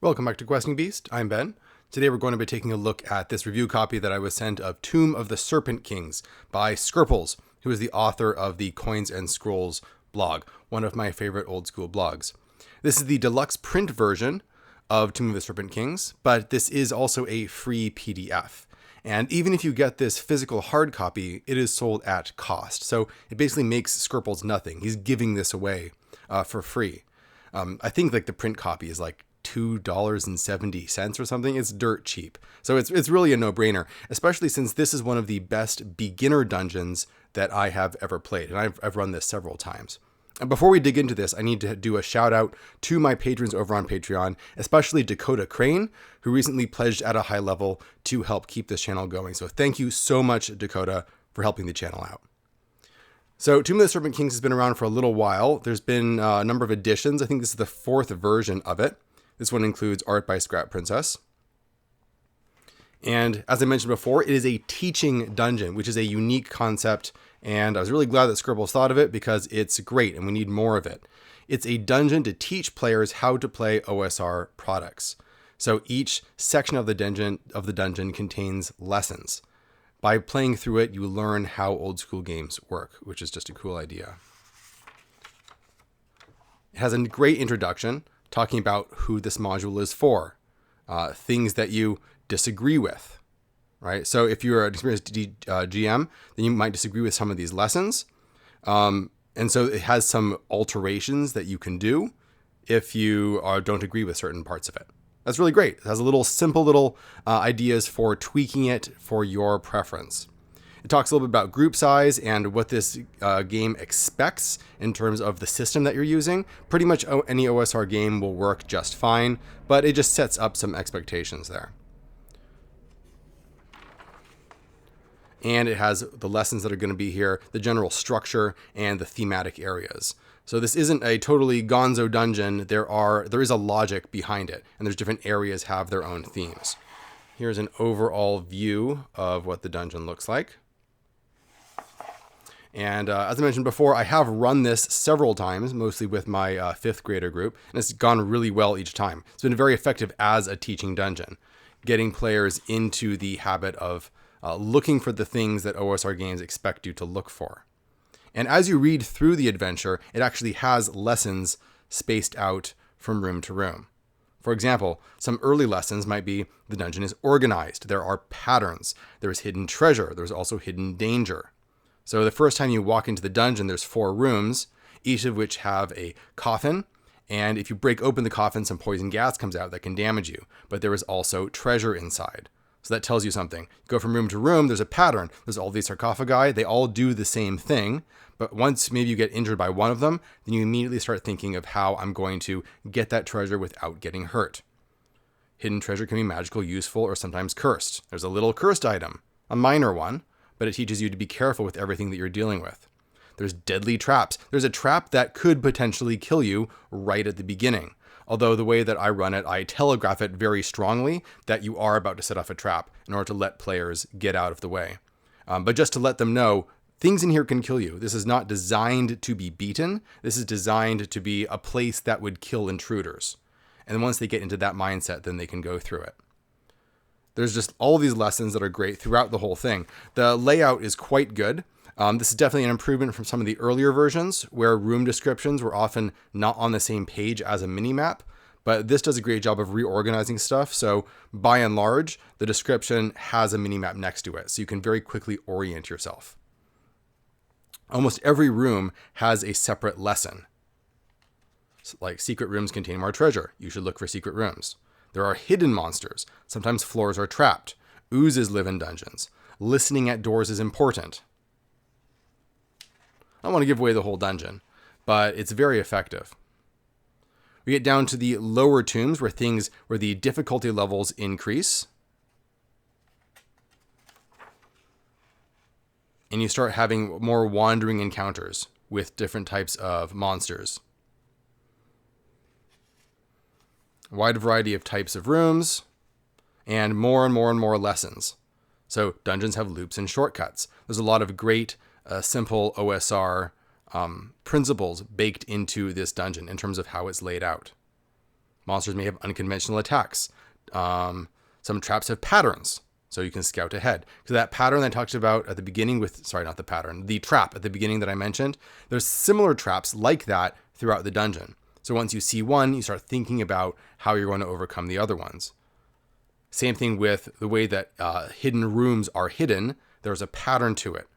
Welcome back to Questing Beast. I'm Ben. Today we're going to be taking a look at this review copy that I was sent of Tomb of the Serpent Kings by Serpent, who is the author of the Coins and Scrolls blog, one of my favorite old school blogs. This is the deluxe print version of Tomb of the Serpent Kings, but this is also a free PDF. And even if you get this physical hard copy, it is sold at cost. So it basically makes Serpent nothing. He's giving this away for free. I think like the print copy is like $2.70 or something. It's dirt cheap. So it's really a no-brainer, especially since this is one of the best beginner dungeons that I have ever played. And I've run this several times. And before we dig into this, I need to do a shout out to my patrons over on Patreon, especially Dakota Crane, who recently pledged at a high level to help keep this channel going. So thank you so much, Dakota, for helping the channel out. So Tomb of the Serpent Kings has been around for a little while. There's been a number of editions. I think this is the 4th version of it. This one includes art by Scrap Princess. And as I mentioned before, it is a teaching dungeon, which is a unique concept. And I was really glad that Scribbles thought of it because it's great and we need more of it. It's a dungeon to teach players how to play OSR products. So each section of the dungeon contains lessons. By playing through it, you learn how old school games work, which is just a cool idea. It has a great introduction, talking about who this module is for, things that you disagree with, right? So if you're an experienced GM, then you might disagree with some of these lessons. And so it has some alterations that you can do if you don't agree with certain parts of it. That's really great. It has simple little ideas for tweaking it for your preference. It talks a little bit about group size and what this game expects in terms of the system that you're using. Pretty much any OSR game will work just fine, but it just sets up some expectations there. And it has the lessons that are going to be here, the general structure, and the thematic areas. So this isn't a totally gonzo dungeon. There is a logic behind it, and there's different areas have their own themes. Here's an overall view of what the dungeon looks like. And as I mentioned before, I have run this several times, mostly with my 5th grader group, and it's gone really well each time. It's been very effective as a teaching dungeon, getting players into the habit of looking for the things that OSR games expect you to look for. And as you read through the adventure, it actually has lessons spaced out from room to room. For example, some early lessons might be the dungeon is organized. There are patterns. There's hidden treasure. There's also hidden danger. So the first time you walk into the dungeon, there's 4 rooms, each of which have a coffin. And if you break open the coffin, some poison gas comes out that can damage you. But there is also treasure inside. So that tells you something. You go from room to room, there's a pattern. There's all these sarcophagi. They all do the same thing. But once maybe you get injured by one of them, then you immediately start thinking of how I'm going to get that treasure without getting hurt. Hidden treasure can be magical, useful, or sometimes cursed. There's a little cursed item, a minor one, but it teaches you to be careful with everything that you're dealing with. There's deadly traps. There's a trap that could potentially kill you right at the beginning. Although the way that I run it, I telegraph it very strongly that you are about to set off a trap in order to let players get out of the way. But just to let them know, things in here can kill you. This is not designed to be beaten. This is designed to be a place that would kill intruders. And once they get into that mindset, then they can go through it. There's just all these lessons that are great throughout the whole thing. The layout is quite good. This is definitely an improvement from some of the earlier versions where room descriptions were often not on the same page as a mini-map, but this does a great job of reorganizing stuff. So by and large, the description has a mini-map next to it, so you can very quickly orient yourself. Almost every room has a separate lesson. Like secret rooms contain more treasure. You should look for secret rooms. There are hidden monsters. Sometimes floors are trapped. Oozes live in dungeons. Listening at doors is important. I don't want to give away the whole dungeon, but it's very effective. We get down to the lower tombs where the difficulty levels increase. And you start having more wandering encounters with different types of monsters. A wide variety of types of rooms, and more lessons. So dungeons have loops and shortcuts. There's a lot of great simple OSR principles baked into this dungeon in terms of how it's laid out. Monsters may have unconventional attacks. Some traps have patterns, so you can scout ahead. So that pattern I talked about at the beginning the trap at the beginning that I mentioned, there's similar traps like that throughout the dungeon. So once you see one, you start thinking about how you're going to overcome the other ones. Same thing with the way that hidden rooms are hidden. There's a pattern to it.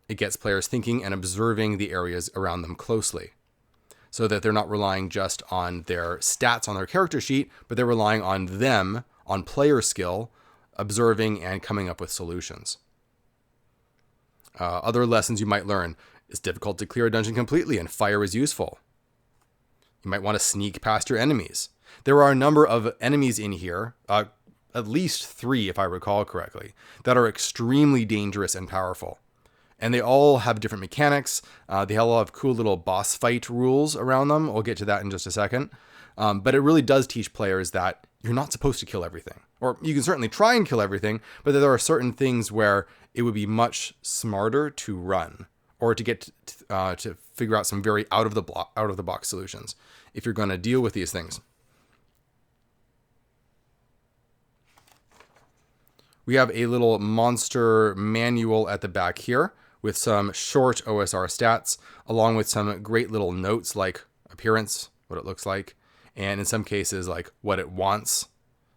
It gets players thinking and observing the areas around them closely, so that they're not relying just on their stats on their character sheet, but they're relying on them, on player skill, observing and coming up with solutions. Other lessons you might learn: it's difficult to clear a dungeon completely, and fire is useful. You might want to sneak past your enemies. There are a number of enemies in here, at least 3 if I recall correctly, that are extremely dangerous and powerful. And they all have different mechanics. They all have cool little boss fight rules around them. We'll get to that in just a second. But it really does teach players that you're not supposed to kill everything. Or you can certainly try and kill everything, but there are certain things where it would be much smarter to run, or to get to figure out some very out of the box solutions if you're going to deal with these things. We have a little monster manual at the back here with some short OSR stats, along with some great little notes like appearance, what it looks like, and in some cases like what it wants,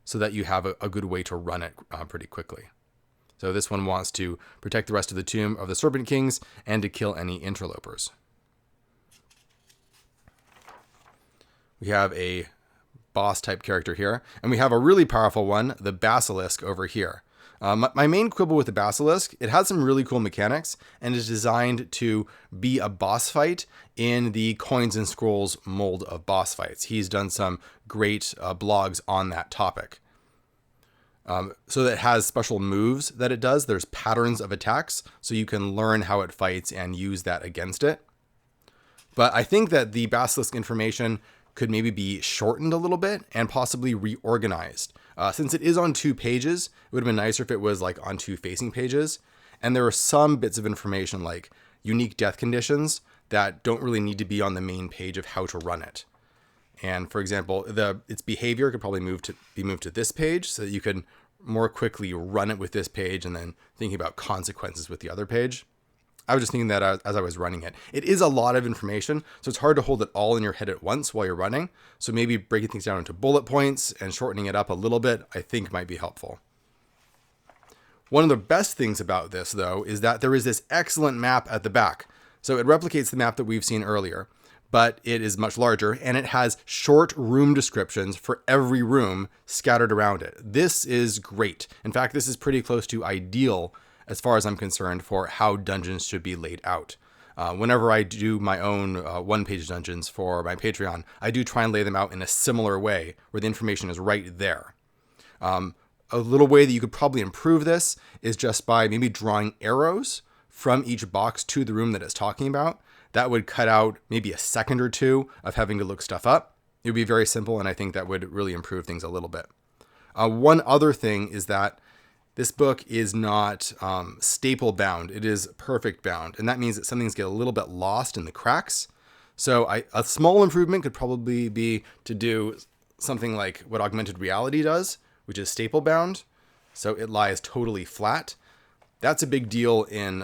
so that you have a good way to run it pretty quickly. So this one wants to protect the rest of the tomb of the Serpent Kings and to kill any interlopers. We have a boss type character here, and we have a really powerful one, the Basilisk, over here. My main quibble with the Basilisk, it has some really cool mechanics and is designed to be a boss fight in the Coins and Scrolls mold of boss fights. He's done some great blogs on that topic. So that it has special moves that it does. There's patterns of attacks, so you can learn how it fights and use that against it. But I think that the Basilisk information could maybe be shortened a little bit and possibly reorganized. Since it is on 2 pages, it would have been nicer if it was like on 2 facing pages. And there are some bits of information like unique death conditions that don't really need to be on the main page of how to run it. And for example, its behavior could probably be moved to this page so that you can more quickly run it with this page and then thinking about consequences with the other page. I was just thinking that as I was running it. It is a lot of information, so it's hard to hold it all in your head at once while you're running. So maybe breaking things down into bullet points and shortening it up a little bit, I think might be helpful. One of the best things about this, though, is that there is this excellent map at the back. So it replicates the map that we've seen earlier, but it is much larger, and it has short room descriptions for every room scattered around it. This is great. In fact, this is pretty close to ideal as far as I'm concerned for how dungeons should be laid out. Whenever I do my own one-page dungeons for my Patreon, I do try and lay them out in a similar way where the information is right there. A little way that you could probably improve this is just by maybe drawing arrows from each box to the room that it's talking about. That would cut out maybe a second or 2 of having to look stuff up. It would be very simple, and I think that would really improve things a little bit. One other thing is that this book is not staple bound. It is perfect bound. And that means that some things get a little bit lost in the cracks. So a small improvement could probably be to do something like what augmented reality does, which is staple bound. So it lies totally flat. That's a big deal in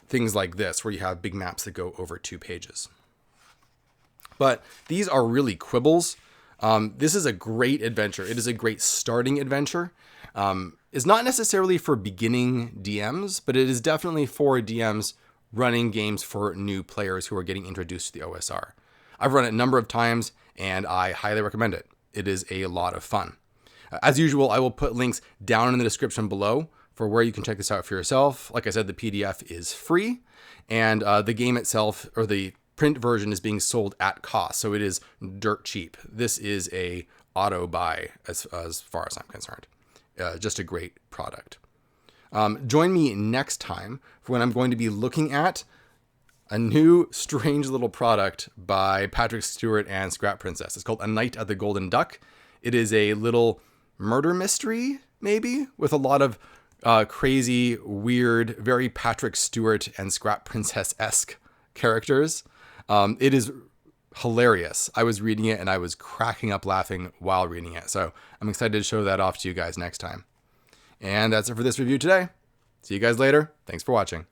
things like this, where you have big maps that go over 2 pages. But these are really quibbles. This is a great adventure. It is a great starting adventure. Is not necessarily for beginning DMs, but it is definitely for DMs running games for new players who are getting introduced to the OSR. I've run it a number of times, and I highly recommend it. It is a lot of fun. As usual, I will put links down in the description below for where you can check this out for yourself. Like I said, the PDF is free, and the game itself, or the print version, is being sold at cost, so it is dirt cheap. This is a auto buy as far as I'm concerned. Just a great product. Join me next time for when I'm going to be looking at a new strange little product by Patrick Stewart and Scrap Princess. It's called A Night at the Golden Duck. It is a little murder mystery, maybe, with a lot of crazy, weird, very Patrick Stewart and Scrap Princess-esque characters. It is hilarious. I was reading it and I was cracking up laughing while reading it. So I'm excited to show that off to you guys next time. And that's it for this review today. See you guys later. Thanks for watching.